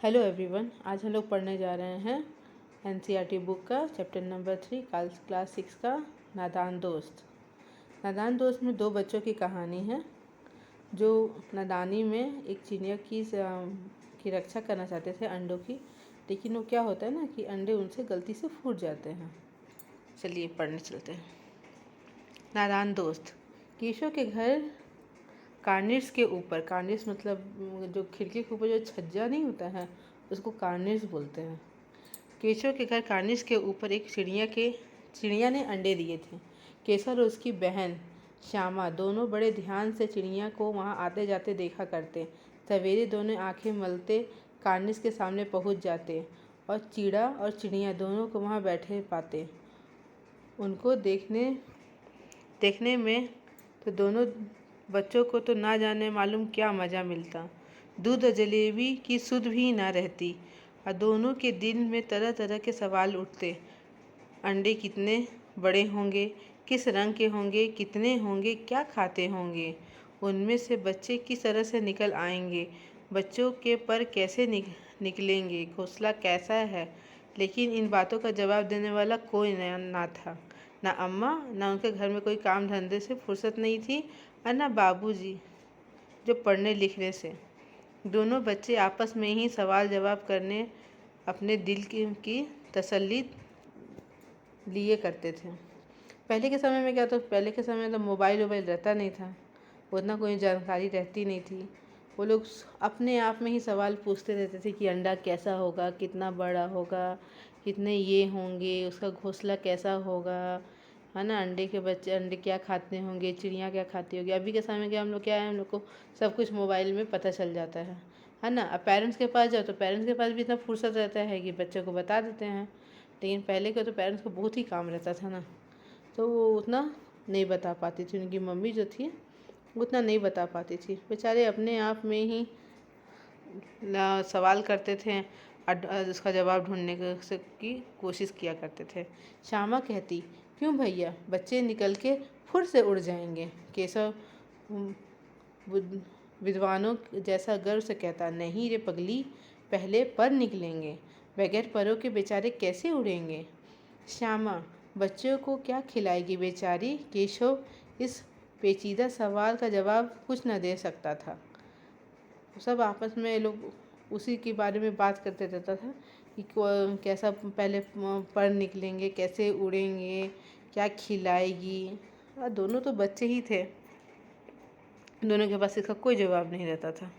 Hello everyone, आज हम लोग पढ़ने जा रहे हैं एनसीईआरटी बुक का चैप्टर नंबर 3 क्लास 6 का नादान दोस्त। नादान दोस्त में दो बच्चों की कहानी है जो नादानी में एक चिड़िया की रक्षा करना चाहते थे अंडों की, लेकिन वो क्या होता है ना कि अंडे उनसे गलती से फूट जाते हैं। चलिए पढ़ने चलते हैं। नादान दोस्त। केशव के घर कार्निस के ऊपर, कार्निस मतलब जो खिड़की के ऊपर जो छज्जा नहीं होता है उसको कार्निस बोलते हैं। केशव के घर कार्निस के ऊपर एक चिड़िया ने अंडे दिए थे। केशव और उसकी बहन श्यामा दोनों बड़े ध्यान से चिड़िया को वहां आते जाते देखा करते। सवेरे दोनों आंखें मलते कार्निस के सामने पहुंच जाते और चिड़ा और चिड़िया दोनों को वहां बैठे पाते। उनको देखने में तो दोनों बच्चों को तो ना जाने मालूम क्या मज़ा मिलता। दूध और जलेबी की सुध भी ना रहती और दोनों के दिल में तरह तरह के सवाल उठते। अंडे कितने बड़े होंगे, किस रंग के होंगे, कितने होंगे, क्या खाते होंगे, उनमें से बच्चे किस तरह से निकल आएंगे, बच्चों के पर कैसे निकलेंगे, घोंसला कैसा है। लेकिन इन बातों का जवाब देने वाला कोई ना था। ना अम्मा, ना उनके घर में कोई काम धंधे से फुर्सत नहीं थी और ना बाबूजी जो पढ़ने लिखने से। दोनों बच्चे आपस में ही सवाल जवाब करने अपने दिल की तसल्ली लिए करते थे। पहले के समय में क्या, तो पहले के समय में तो मोबाइल रहता नहीं था, उतना कोई जानकारी रहती नहीं थी। वो लोग अपने आप में ही सवाल पूछते रहते थे कि अंडा कैसा होगा, कितना बड़ा होगा, कितने ये होंगे, उसका घोंसला कैसा होगा, है ना, अंडे के बच्चे अंडे क्या खाते होंगे, चिड़िया क्या खाती होगी। अभी के समय में क्या हम लोग क्या है, हम लोग को सब कुछ मोबाइल में पता चल जाता है ना। अब पेरेंट्स के पास जाओ तो पेरेंट्स के पास भी इतना फुर्सत रहता है कि बच्चे को बता देते हैं, लेकिन पहले के तो पेरेंट्स को बहुत ही काम रहता था ना, तो वो उतना नहीं बता पाती थी। उनकी मम्मी जो थी उतना नहीं बता पाती थी। बेचारे अपने आप में ही सवाल करते थे और उसका जवाब ढूंढने की कोशिश किया करते थे। श्यामा कहती, क्यों भैया, बच्चे निकल के फुर से उड़ जाएंगे। केशव विद्वानों जैसा गर्व से कहता, नहीं रे पगली, पहले पर निकलेंगे, बगैर परों के बेचारे कैसे उड़ेंगे। श्यामा, बच्चों को क्या खिलाएगी बेचारी। केशव इस पेचीदा सवाल का जवाब कुछ न दे सकता था। सब आपस में लोग उसी के बारे में बात करते रहता था कि कैसा पहले पर निकलेंगे, कैसे उड़ेंगे, क्या खिलाएगी। और दोनों तो बच्चे ही थे, दोनों के पास इसका कोई जवाब नहीं रहता था।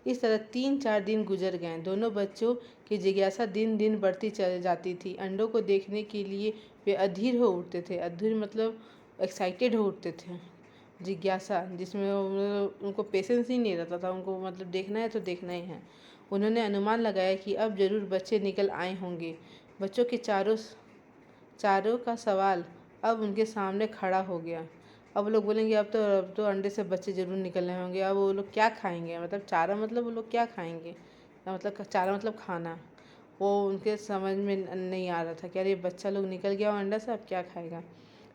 इस तरह 3-4 दिन गुजर गए। दोनों बच्चों की जिज्ञासा दिन दिन बढ़ती चली जाती थी। अंडों को देखने के लिए वे अधीर हो उठते थे। अधीर मतलब एक्साइटेड हो उठते थे। जिज्ञासा जिसमें उनको पेशेंस ही नहीं रहता था, उनको मतलब देखना है तो देखना ही है। उन्होंने अनुमान लगाया कि अब जरूर बच्चे निकल आए होंगे। बच्चों के चारों का सवाल अब उनके सामने खड़ा हो गया। अब वो लोग बोलेंगे अब तो अंडे से बच्चे ज़रूर निकलने होंगे। अब वो लोग क्या खाएंगे, मतलब चारा मतलब वो लोग क्या खाएंगे, मतलब चारा मतलब खाना, वो उनके समझ में नहीं आ रहा था कि अरे बच्चा लोग निकल गया और अंडा से अब क्या खाएगा।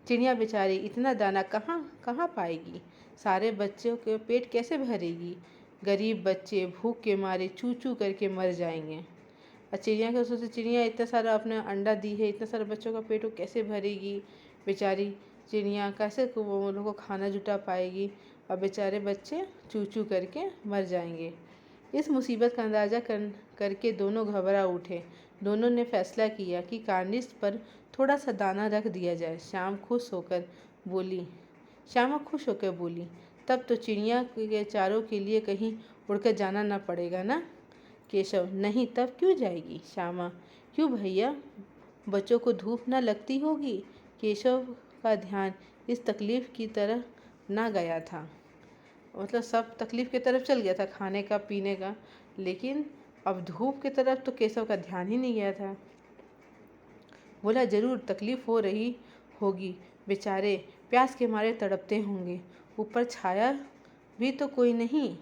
चिड़िया बेचारी इतना दाना कहाँ कहाँ पाएगी, सारे बच्चों के पेट कैसे भरेगी। गरीब बच्चे भूख के मारे चू चू करके मर जाएंगे। और चिड़िया के सोचते, चिड़िया इतना सारा अपने अंडा दी है, इतना सारा बच्चों का पेट वो कैसे भरेगी। बेचारी चिड़िया कैसे वो लोग को खाना जुटा पाएगी और बेचारे बच्चे चू चू करके मर जाएंगे। इस मुसीबत का अंदाज़ा करके दोनों घबरा उठे। दोनों ने फैसला किया कि कार्निस पर थोड़ा सा दाना रख दिया जाए। श्यामा खुश होकर बोली, तब तो चिड़िया के चारों के लिए कहीं उड़कर जाना न पड़ेगा ना। केशव, नहीं तब क्यों जाएगी। श्यामा, क्यों भैया, बच्चों को धूप न लगती होगी। केशव का ध्यान इस तकलीफ की तरफ ना गया था, मतलब सब तकलीफ की तरफ चल गया था, खाने का पीने का, लेकिन अब धूप की तरफ तो केशव का ध्यान ही नहीं गया था। बोला, जरूर तकलीफ हो रही होगी, बेचारे प्यास के मारे तड़पते होंगे, ऊपर छाया भी तो कोई नहीं।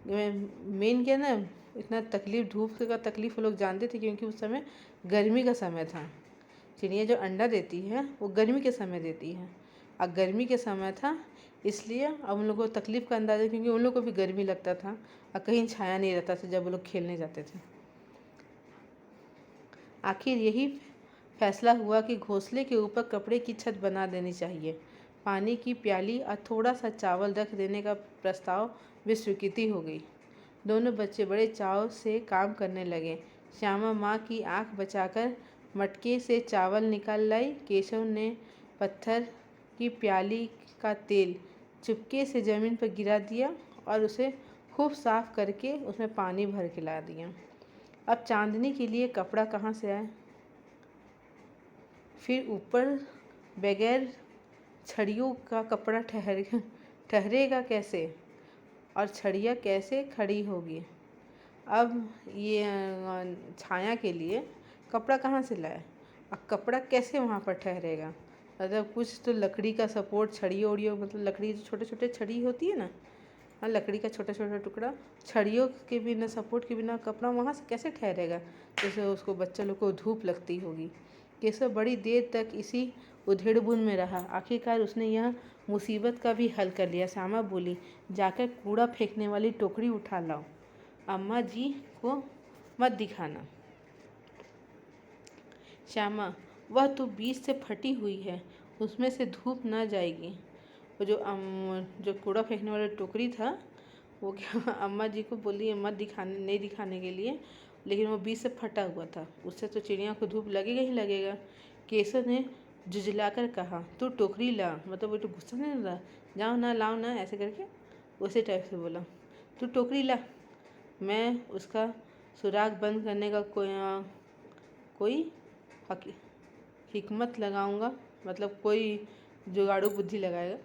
मेन क्या ना, इतना तकलीफ, धूप का तकलीफ वो लोग जानते थे क्योंकि उस समय गर्मी का समय था। चिड़िया जो अंडा देती है वो गर्मी के समय देती है, अब गर्मी के समय था, इसलिए अब उन लोगों को तकलीफ़ का अंदाज़ा, क्योंकि उन लोगों को भी गर्मी लगता था और कहीं छाया नहीं रहता था जब वो लोग खेलने जाते थे। आखिर यही फैसला हुआ कि घोंसले के ऊपर कपड़े की छत बना देनी चाहिए। पानी की प्याली और थोड़ा सा चावल रख देने का प्रस्ताव भी स्वीकृति हो गई। दोनों बच्चे बड़े चाव से काम करने लगे। श्यामा माँ की आंख बचाकर मटके से चावल निकाल लाई। केशव ने पत्थर की प्याली का तेल चुपके से ज़मीन पर गिरा दिया और उसे खूब साफ करके उसमें पानी भर के ला दिया। अब चांदनी के लिए कपड़ा कहाँ से आए? फिर ऊपर बगैर छड़ियों का कपड़ा ठहरेगा कैसे? और छड़ियाँ कैसे खड़ी होगी? अब ये छाया के लिए कपड़ा कहाँ से लाए? अब कपड़ा कैसे वहाँ पर ठहरेगा? मतलब कुछ तो लकड़ी का सपोर्ट, छड़ियों उड़ियों, मतलब लकड़ी जो छोटे छोटे छड़ी होती है ना, हाँ, लकड़ी का छोटा छोटा टुकड़ा, छड़ियों के बिना, सपोर्ट के बिना कपड़ा वहाँ से कैसे ठहरेगा? जैसे उसको बच्चा लोग को धूप लगती होगी। केशव बड़ी देर तक इसी उधेड़-बुन में रहा। आखिरकार उसने यह मुसीबत का भी हल कर लिया। श्यामा बोली, जाकर कूड़ा फेंकने वाली टोकरी उठा लाओ। अम्मा जी को मत दिखाना। श्यामा, वह तो बीच से फटी हुई है, उसमें से धूप न जाएगी। वो जो कूड़ा फेंकने वाला टोकरी था, वो क्या अम्मा जी को बोली मत नहीं दिखाने के लिए, लेकिन वो बीच से फटा हुआ था, उससे तो चिड़िया को धूप लगेगा ही लगेगा। केशव ने झुझलाकर कहा, तू टोकरी ला। मतलब वो तो गुस्सा नहीं रहा, जाओ ना, लाओ ना, ऐसे करके उसी टाइप से बोला, तू टोकरी ला, मैं उसका सुराग बंद करने का कोई हिकमत लगाऊंगा, मतलब कोई जुगाड़ू बुद्धि लगाएगा।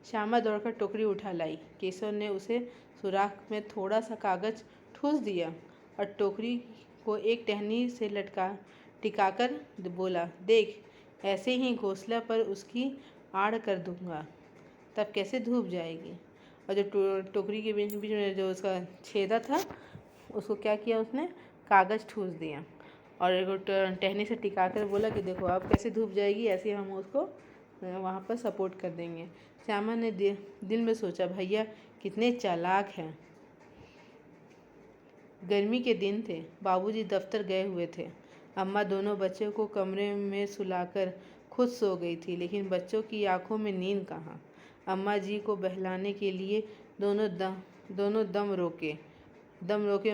श्यामा दौड़कर टोकरी उठा लाई। केशव ने उसे सुराख में थोड़ा सा कागज ठूस दिया और टोकरी को एक टहनी से टिकाकर बोला, देख, ऐसे ही घोंसला पर उसकी आड़ कर दूंगा, तब कैसे धूप जाएगी। और जो टोकरी के बीच बीच में जो उसका छेदा था, उसको क्या किया, उसने कागज़ ठूस दिया और एक टहनी से टिकाकर बोला कि देखो अब कैसे धूप जाएगी, ऐसे हम उसको वहाँ पर सपोर्ट कर देंगे। श्यामा ने दिल में सोचा, भैया कितने चालाक हैं। गर्मी के दिन थे, बाबूजी दफ्तर गए हुए थे। अम्मा दोनों बच्चों को कमरे में सुलाकर खुद सो गई थी, लेकिन बच्चों की आंखों में नींद कहाँ। अम्मा जी को बहलाने के लिए दोनों दम रोके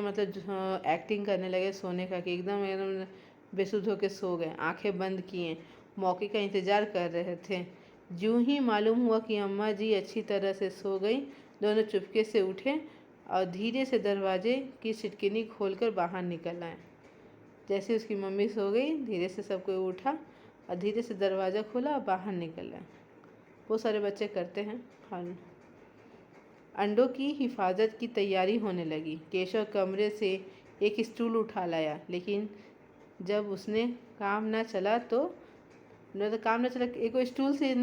मतलब एक्टिंग करने लगे सोने का, कि एकदम बेसुध होकर सो गए, आंखें बंद किए, मौके का इंतज़ार कर रहे थे। यूं ही मालूम हुआ कि अम्मा जी अच्छी तरह से सो गई। दोनों चुपके से उठे और धीरे से दरवाजे की सिटकिनी खोलकर बाहर निकल आए। जैसे उसकी मम्मी सो गई, धीरे से सब कोई उठा और धीरे से दरवाज़ा खोला और बाहर निकल आए। वो सारे बच्चे करते हैं। हाँ, अंडों की हिफाजत की तैयारी होने लगी। केशव कमरे से एक स्टूल उठा लाया, लेकिन जब उसने काम न चला, एक स्टूल से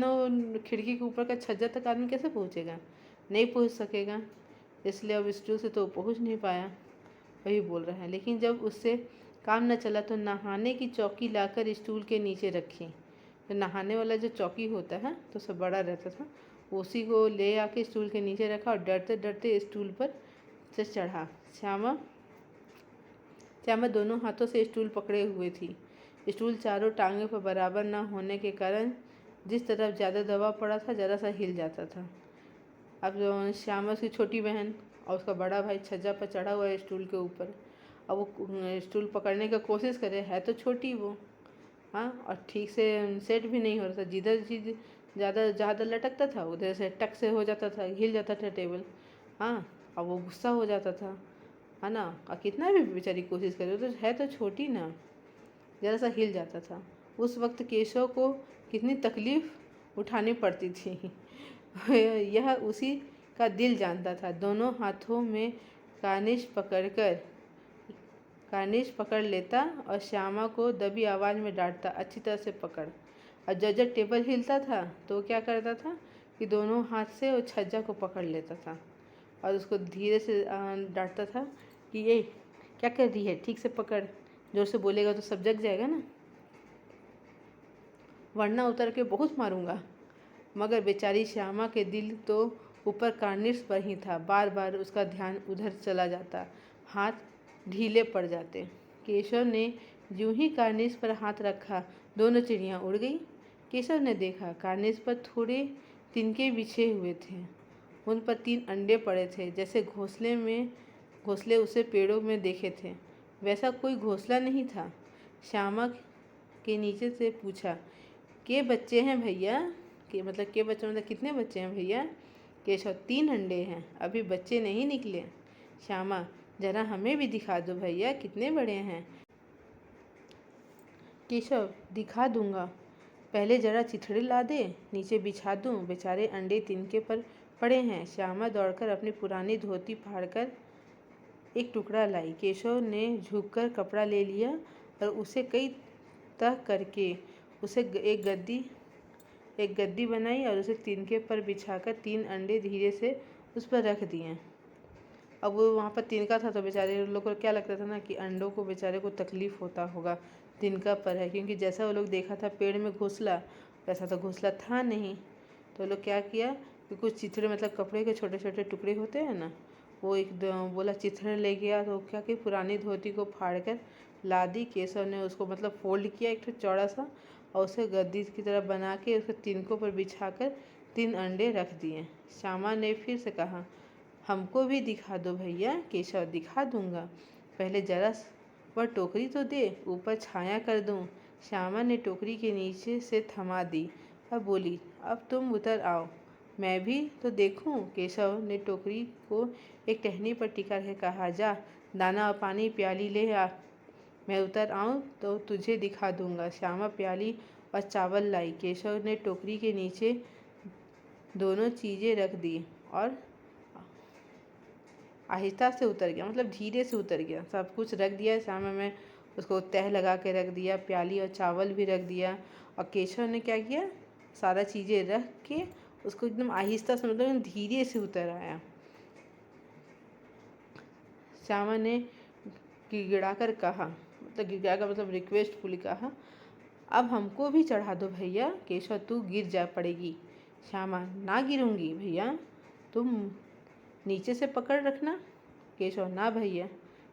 खिड़की के ऊपर का छज्जा तक आदमी कैसे पहुँचेगा? नहीं पहुँच सकेगा, इसलिए अब स्टूल से तो पहुँच नहीं पाया, वही बोल रहा है। लेकिन जब उससे काम न चला तो नहाने की चौकी लाकर स्टूल के नीचे रखी। तो नहाने वाला जो चौकी होता है तो सब बड़ा रहता था, उसी को ले आके स्टूल के नीचे रखा और डरते डरते स्टूल पर से चढ़ा। श्यामा दोनों हाथों से स्टूल पकड़े हुए थी। स्टूल चारों टांगों पर बराबर न होने के कारण जिस तरफ ज़्यादा दबाव पड़ा था, ज़रा सा हिल जाता था। अब श्यामा की छोटी बहन और उसका बड़ा भाई छज्जा पर चढ़ा हुआ है स्टूल के ऊपर। अब वो स्टूल पकड़ने का कोशिश करे, है तो छोटी वो, हाँ, और ठीक से सेट भी नहीं हो रहा था। जिधर चीज़ ज़्यादा लटकता था, उधर से टक से हो जाता था, हिल जाता था टेबल, हाँ, और वो गुस्सा हो जाता था, है ना। और कितना भी बेचारी कोशिश करे, तो है तो छोटी ना, ज़रा सा हिल जाता था। उस वक्त केशव को कितनी तकलीफ़ उठानी पड़ती थी यह उसी का दिल जानता था। दोनों हाथों में कार्निश पकड़ लेता और श्यामा को दबी आवाज़ में डांटता, अच्छी तरह से पकड़। और जब टेबल हिलता था तो क्या करता था कि दोनों हाथ से वो छज्जा को पकड़ लेता था और उसको धीरे से डांटता था कि ये क्या कर रही है, ठीक से पकड़, जोर से बोलेगा तो सब जग जाएगा ना। वरना उतर के बहुत मारूंगा। मगर बेचारी श्यामा के दिल तो ऊपर कार्निस पर ही था। बार बार उसका ध्यान उधर चला जाता, हाथ ढीले पड़ जाते। केशव ने यूं ही कार्निस पर हाथ रखा, दोनों चिड़ियाँ उड़ गई। केशव ने देखा कार्निस पर थोड़े तिनके बिछे हुए थे। उन पर 3 अंडे पड़े थे, जैसे घोंसले उसे पेड़ों में देखे थे। वैसा कोई घोंसला नहीं था। श्यामा के नीचे से पूछा, के बच्चे हैं भैया? के बच्चे मतलब कितने बच्चे हैं भैया? केशव, 3 अंडे हैं, अभी बच्चे नहीं निकले। श्यामा, जरा हमें भी दिखा दो भैया, कितने बड़े हैं? केशव, दिखा दूंगा, पहले जरा चिथड़े ला दे, नीचे बिछा दूं, बेचारे अंडे तिनके पर पड़े हैं। श्यामा दौड़कर अपनी पुरानी धोती फाड़कर एक टुकड़ा लाई। केशव ने झुककर कपड़ा ले लिया और उसे कई तह करके उसे एक गद्दी बनाई और उसे तिनके पर बिछाकर 3 अंडे धीरे से उस पर रख दिए। अब वो वहाँ पर तिनका था तो बेचारे लोग को क्या लगता था ना कि अंडों को बेचारे को तकलीफ़ होता होगा, तिनका पर है, क्योंकि जैसा वो लोग देखा था पेड़ में घोंसला, वैसा तो घोंसला था नहीं। तो लोग क्या किया कि कुछ चिथड़े मतलब कपड़े के छोटे छोटे टुकड़े होते हैं ना, वो एक बोला चिथड़े ले गया। तो क्या कि पुरानी धोती को फाड़ कर ला दी। केशव ने उसको मतलब फोल्ड किया एक चौड़ा सा और उसे गद्दी की तरह बना के उसके तिनकों पर बिछाकर 3 अंडे रख दिए। श्यामा ने फिर से कहा, हमको भी दिखा दो भैया। केशव, दिखा दूंगा, पहले जरा वह टोकरी तो दे, ऊपर छाया कर दूं। श्यामा ने टोकरी के नीचे से थमा दी और बोली, अब तुम उतर आओ, मैं भी तो देखूं। केशव ने टोकरी को एक टहनी पर टिका कर कहा, जा दाना और पानी प्याली ले आ, मैं उतर आऊं तो तुझे दिखा दूंगा। श्यामा प्याली और चावल लाई। केशव ने टोकरी के नीचे दोनों चीज़ें रख दी और आहिस्ता से उतर गया, मतलब धीरे से उतर गया। सब कुछ रख दिया सामने में, उसको तह लगा के रख दिया, प्याली और चावल भी रख दिया। और केशव ने क्या किया, सारा चीज़ें रख के उसको एकदम आहिस्ता से मतलब धीरे से उतर आया। श्यामा ने गिड़गिड़ाकर कहा, मतलब गिड़गिड़ा मतलब रिक्वेस्टफुली कहा, अब हमको भी चढ़ा दो भैया। केशव, तू गिर जा पड़ेगी। श्यामा, ना गिरूंगी भैया, तुम नीचे से पकड़ रखना। केशव, ना भैया,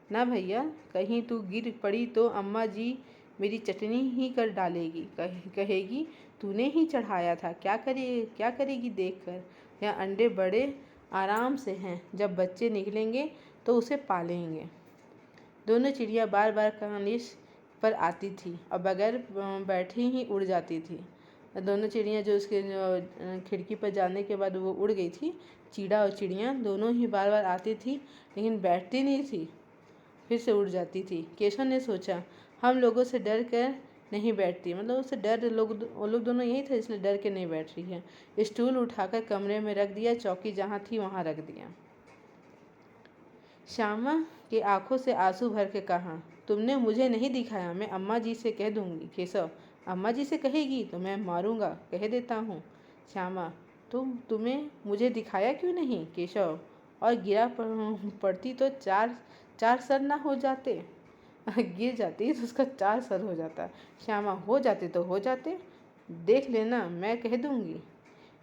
ना भैया, कहीं तू गिर पड़ी तो अम्मा जी मेरी चटनी ही कर डालेगी, कहेगी तूने ही चढ़ाया था। क्या करेगी देखकर। यह अंडे बड़े आराम से हैं, जब बच्चे निकलेंगे तो उसे पालेंगे। दोनों चिड़िया बार बार कार्निस पर आती थी और बगैर बैठे ही उड़ जाती थी। दोनों चिड़िया जो उसके खिड़की पर जाने के बाद वो उड़ गई थी, चीड़ा और चिड़िया दोनों ही बार बार आती थी, लेकिन बैठती नहीं थी, फिर से उड़ जाती थी। केशव ने सोचा, हम लोगों से डर कर नहीं बैठती, मतलब उससे डर वो लोग दोनों यही थे इसलिए डर के नहीं बैठ रही है। स्टूल उठाकर कमरे में रख दिया, चौकी जहाँ थी वहाँ रख दिया। श्यामा की आंखों से आंसू भर के कहा, तुमने मुझे नहीं दिखाया, मैं अम्मा जी से कह दूंगी। केशव, अम्मा जी से कहेगी तो मैं मारूंगा, कह देता हूँ। श्यामा, तुम्हें मुझे दिखाया क्यों नहीं? केशव, और गिरा पड़ती तो चार सर ना हो जाते? गिर जाती तो उसका 4 सर हो जाता। श्यामा, हो जाते तो हो जाते, देख लेना, मैं कह दूंगी।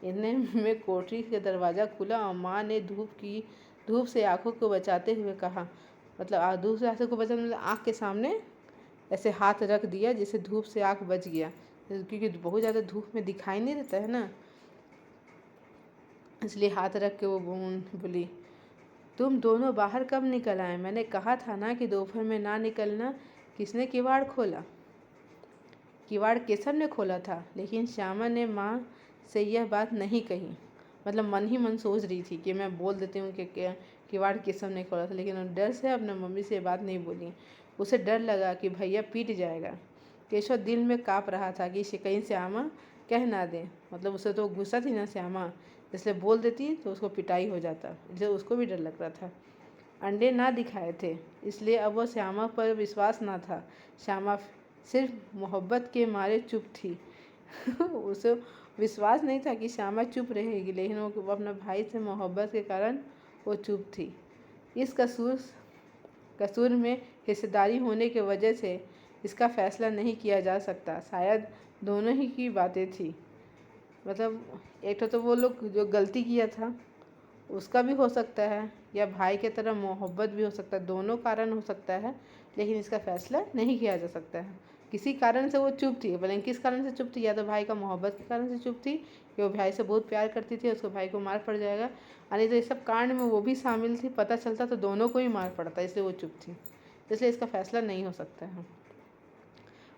इतने में कोठरी का दरवाज़ा खुला और माँ ने धूप से आँखों को बचाते हुए कहा, मतलब धूप से आँखों को बचाते मतलब आँख के सामने ऐसे हाथ रख दिया जिससे धूप से आँख बच गया, क्योंकि बहुत ज़्यादा धूप में दिखाई नहीं देता है ना, इसलिए हाथ रख के वो बोली, तुम दोनों बाहर कब निकल आए? मैंने कहा था ना कि दोपहर में ना निकलना। किसने किवाड़ खोला? किवाड़ केशव ने खोला था, लेकिन श्यामा ने माँ से यह बात नहीं कही। मतलब मन ही मन सोच रही थी कि मैं बोल देती हूँ कि किवाड़ केशव ने खोला था, लेकिन डर से अपने मम्मी से बात नहीं बोली। उसे डर लगा कि भैया पीट जाएगा। केशव दिल में काँप रहा था कि कहीं श्यामा कह ना दे, मतलब उसे तो गुस्सा थी ना श्यामा, इसलिए बोल देती तो उसको पिटाई हो जाता, इसलिए उसको भी डर लग रहा था। अंडे ना दिखाए थे, इसलिए अब वह श्यामा पर विश्वास ना था। श्यामा सिर्फ मोहब्बत के मारे चुप थी। उसे विश्वास नहीं था कि श्यामा चुप रहेगी, लेकिन वो अपने भाई से मोहब्बत के कारण वो चुप थी। इस कसूर में हिस्सेदारी होने की वजह से इसका फैसला नहीं किया जा सकता। शायद दोनों ही की बातें थी। मतलब एक तो वो लोग जो गलती किया था उसका भी हो सकता है, या भाई की तरह मोहब्बत भी हो सकता है, दोनों कारण हो सकता है, लेकिन इसका फैसला नहीं किया जा सकता है। किसी कारण से वो चुप थी, भले किस कारण से चुप थी, या तो भाई का मोहब्बत के कारण से चुप थी कि वो भाई से बहुत प्यार करती थी, उसको भाई को मार पड़ जाएगा, यानी तो इस सब कांड में वो भी शामिल थी, पता चलता तो दोनों को ही मार पड़ता, इसलिए वो चुप थी, इसलिए इसका फैसला नहीं हो सकता है।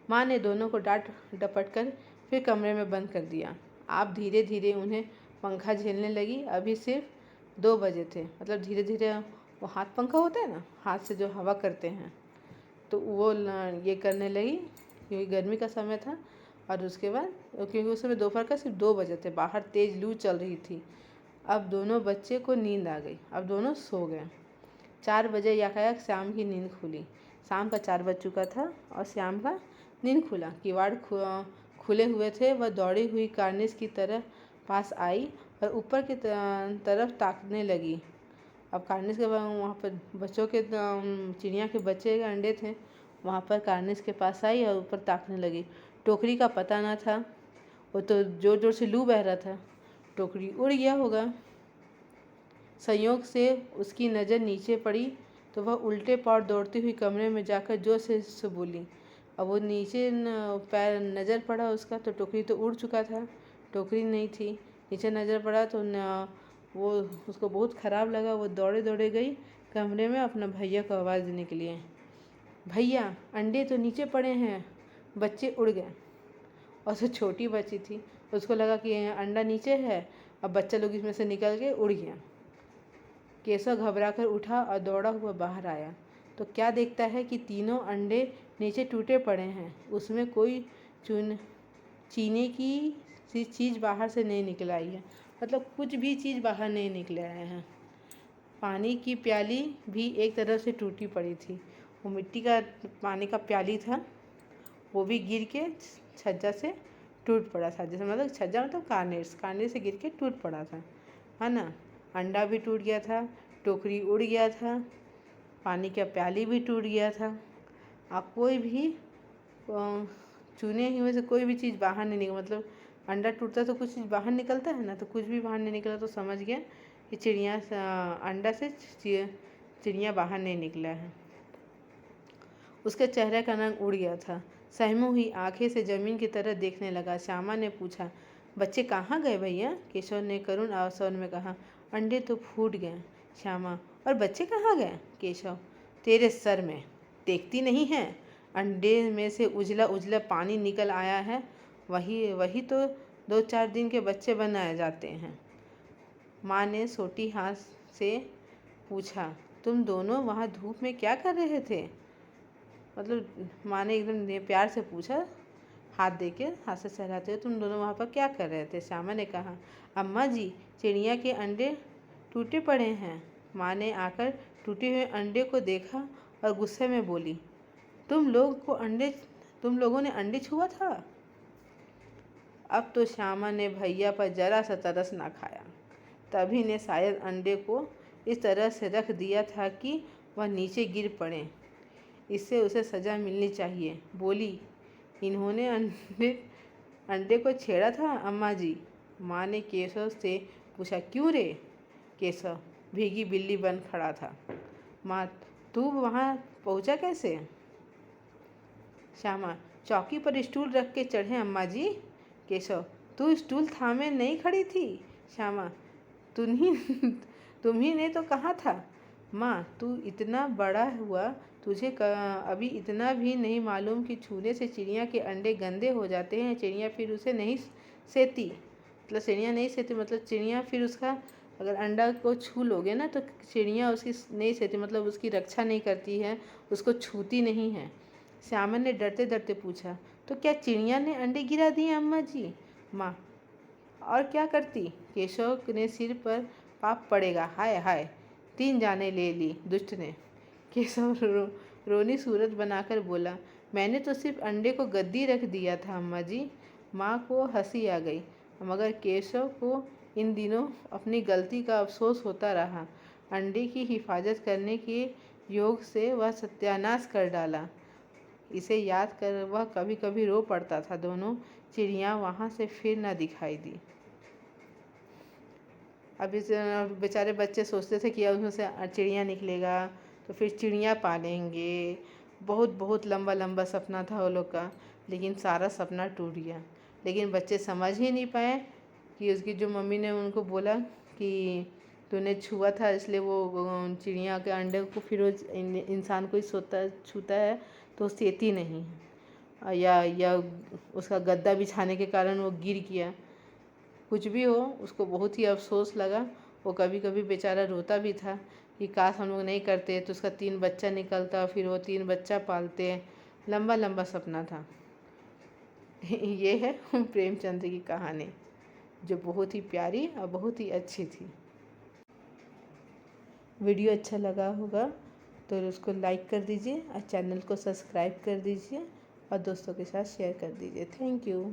माँ ने दोनों को डांट डपट कर फिर कमरे में बंद कर दिया। आप धीरे धीरे उन्हें पंखा झेलने लगी। अभी सिर्फ 2 बजे थे, मतलब धीरे धीरे वो हाथ पंखा होता है ना, हाथ से जो हवा करते हैं, तो वो ये करने लगी क्योंकि गर्मी का समय था। और उसके बाद क्योंकि उस समय दोपहर का सिर्फ 2 बजे थे, बाहर तेज़ लू चल रही थी। अब दोनों बच्चे को नींद आ गई, अब दोनों सो गए। 4 बजे यकायक श्याम की नींद खुली। शाम का 4 बज चुका था और श्याम का नींद खुला। किवाड़ खुले हुए थे। वह दौड़ी हुई कार्निस की तरह पास आई और ऊपर की तरफ ताकने लगी। अब कार्निस के वहाँ पर बच्चों के चिड़िया के बच्चे के अंडे थे, वहाँ पर कार्निस के पास आई और ऊपर ताकने लगी। टोकरी का पता ना था, वो तो जोर जोर से लू बह रहा था, टोकरी उड़ गया होगा। संयोग से उसकी नज़र नीचे पड़ी तो वह उल्टे पाँव दौड़ती हुई कमरे में जाकर जोर से बोली। अब वो नीचे पैर नज़र पड़ा उसका तो टोकरी तो उड़ चुका था, टोकरी नहीं थी। नीचे नज़र पड़ा तो वो उसको बहुत ख़राब लगा। वो दौड़े दौड़े गई कमरे में अपना भैया को आवाज़ देने के लिए। भैया, अंडे तो नीचे पड़े हैं। बच्चे उड़ गए। और जो छोटी बच्ची थी उसको लगा कि अंडा नीचे है, अब बच्चा लोग इसमें से निकल के उड़ गया। केशव घबराकर उठा और दौड़ा हुआ बाहर आया तो क्या देखता है कि तीनों अंडे नीचे टूटे पड़े हैं। उसमें कोई चीनी की सी चीज़ बाहर से नहीं निकल आई है, मतलब कुछ भी चीज़ बाहर नहीं निकल आया है। पानी की प्याली भी एक तरफ से टूटी पड़ी थी। वो मिट्टी का पानी का प्याली था, वो भी गिर के छज्जा से टूट पड़ा था। जैसे मतलब छज्जा मतलब कार्नेट से गिर के टूट पड़ा था, है ना। अंडा भी टूट गया था, टोकरी उड़ गया था, पानी का प्याली भी टूट गया था। आप कोई भी चुने हुए से कोई भी चीज़ बाहर नहीं निकल, मतलब अंडा टूटता तो कुछ चीज़ बाहर निकलता है ना, तो कुछ भी बाहर नहीं निकला तो समझ गया कि अंडा से चिड़िया बाहर नहीं निकला है। उसके चेहरे का रंग उड़ गया था। सहमी हुई आंखें से जमीन की तरफ देखने लगा। श्यामा ने पूछा, बच्चे कहाँ गए भैया? केशव ने करुण स्वर में कहा, अंडे तो फूट गए। श्यामा, और बच्चे कहाँ गए? केशव, तेरे सर में देखती नहीं है, अंडे में से उजला उजला पानी निकल आया है, वही तो 2-4 दिन के बच्चे बनाए जाते हैं। माँ ने सोटी हाथ से पूछा, तुम दोनों वहाँ धूप में क्या कर रहे थे? मतलब माँ ने एकदम प्यार से पूछा, हाथ दे के हाथ से सहलाते हुए, तुम दोनों वहाँ पर क्या कर रहे थे? श्यामा ने कहा, अम्मा जी, चिड़िया के अंडे टूटे पड़े हैं। माँ ने आकर टूटे हुए अंडे को देखा और गुस्से में बोली, तुम लोगों ने अंडे छुआ था? अब तो श्यामा ने भैया पर जरा सा तरस ना खाया। तभी ने शायद अंडे को इस तरह से रख दिया था कि वह नीचे गिर पड़े। इससे उसे सज़ा मिलनी चाहिए। बोली, इन्होंने अंडे को छेड़ा था अम्मा जी? माँ ने केशव से पूछा, क्यों रे? केशव भीगी बिल्ली बन खड़ा था। माँ, तू वहाँ पहुँचा कैसे? श्यामा, चौकी पर स्टूल रख के चढ़े अम्मा जी। केशव, तू स्टूल थामे नहीं खड़ी थी? श्यामा, तुम ही ने तो कहा था। माँ, तू इतना बड़ा हुआ, तुझे अभी इतना भी नहीं मालूम कि छूने से चिड़िया के अंडे गंदे हो जाते हैं। चिड़िया फिर उसे नहीं सेती, मतलब चिड़िया नहीं सेती, मतलब चिड़िया फिर उसका अगर अंडा को छू लोगे ना तो चिड़िया उसकी नहीं सेती, मतलब उसकी रक्षा नहीं करती है, उसको छूती नहीं है। श्यामा ने डरते डरते पूछा, तो क्या चिड़िया ने अंडे गिरा दिए अम्मा जी? माँ, और क्या करती? केशव ने सिर पर पाप पड़ेगा, हाय हाय, 3 जाने ले ली दुष्ट ने। केशव रोनी सूरत बनाकर बोला, मैंने तो सिर्फ अंडे को गद्दी रख दिया था अम्मा जी। माँ को हंसी आ गई, मगर केशव को इन दिनों अपनी गलती का अफसोस होता रहा। अंडे की हिफाजत करने के योग से वह सत्यानाश कर डाला। इसे याद कर वह कभी कभी रो पड़ता था। दोनों चिड़िया वहाँ से फिर ना दिखाई दी। अब इस बेचारे बच्चे सोचते थे कि अब उसमें से चिड़िया निकलेगा तो फिर चिड़िया पालेंगे। बहुत बहुत लंबा लंबा सपना था वो लोग का, लेकिन सारा सपना टूट गया। लेकिन बच्चे समझ ही नहीं पाए कि उसकी जो मम्मी ने उनको बोला कि तूने छुआ था इसलिए वो चिड़िया के अंडे को फिर वो इंसान को ही छूता है तो वो सेती नहीं है, या उसका गद्दा बिछाने के कारण वो गिर गया। कुछ भी हो, उसको बहुत ही अफसोस लगा। वो कभी कभी बेचारा रोता भी था कि काश हम लोग नहीं करते तो उसका 3 बच्चा निकलता, फिर वो 3 बच्चा पालते। लंबा लंबा सपना था। ये है प्रेमचंद की कहानी, जो बहुत ही प्यारी और बहुत ही अच्छी थी। वीडियो अच्छा लगा होगा तो उसको लाइक कर दीजिए और चैनल को सब्सक्राइब कर दीजिए और दोस्तों के साथ शेयर कर दीजिए। Thank you.